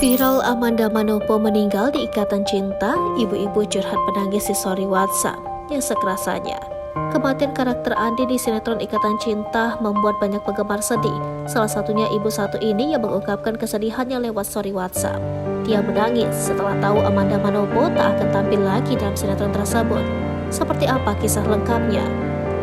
Viral Amanda Manopo meninggal di ikatan cinta, ibu-ibu curhat menangis di story WhatsApp yang sekerasanya. Kematian karakter Andi di sinetron Ikatan Cinta membuat banyak penggemar sedih. Salah satunya ibu satu ini yang mengungkapkan kesedihannya lewat story WhatsApp. Dia menangis setelah tahu Amanda Manopo tak akan tampil lagi dalam sinetron tersebut. Seperti apa kisah lengkapnya?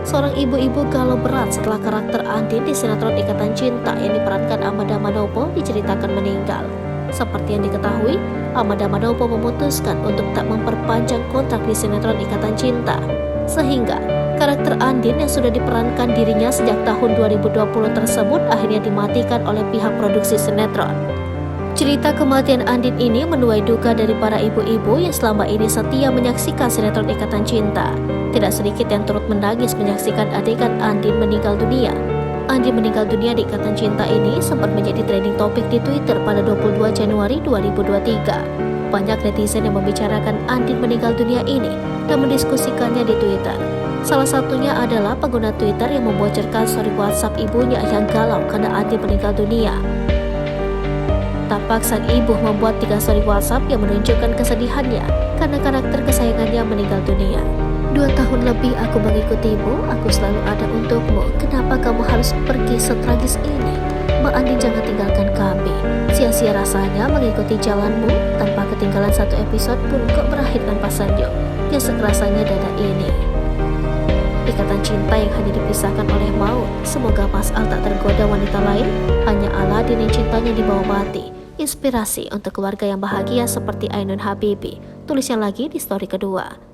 Seorang ibu-ibu galau berat setelah karakter Andi di sinetron Ikatan Cinta yang diperankan Amanda Manopo diceritakan meninggal. Seperti yang diketahui, Amanda Manopo memutuskan untuk tak memperpanjang kontrak di sinetron Ikatan Cinta. Sehingga, karakter Andin yang sudah diperankan dirinya sejak tahun 2020 tersebut akhirnya dimatikan oleh pihak produksi sinetron. Cerita kematian Andin ini menuai duka dari para ibu-ibu yang selama ini setia menyaksikan sinetron Ikatan Cinta. Tidak sedikit yang turut menangis menyaksikan adegan Andin meninggal dunia. Andi meninggal dunia di Ikatan Cinta ini sempat menjadi trending topik di Twitter pada 22 Januari 2023. Banyak netizen yang membicarakan Andin meninggal dunia ini dan mendiskusikannya di Twitter. Salah satunya adalah pengguna Twitter yang membocorkan story WhatsApp ibunya yang galau karena Andin meninggal dunia. Tampak sang ibu membuat 3 story WhatsApp yang menunjukkan kesedihannya karena karakter kesayangannya meninggal dunia. 2 tahun lebih aku mengikutimu, aku selalu ada untukmu. Kenapa kamu harus pergi setragis ini? Mbak Andin, jangan tinggalkan kami. Sia-sia rasanya mengikuti jalanmu tanpa ketinggalan satu episode pun kok berakhir tanpa senyum. Yang sekerasanya dada ini. Ikatan cinta yang hanya dipisahkan oleh maut. Semoga Mas Al tak tergoda wanita lain. Hanya Aladin yang cintanya dibawa mati. Inspirasi untuk keluarga yang bahagia seperti Ainun Habibi. Tulisnya lagi di story kedua.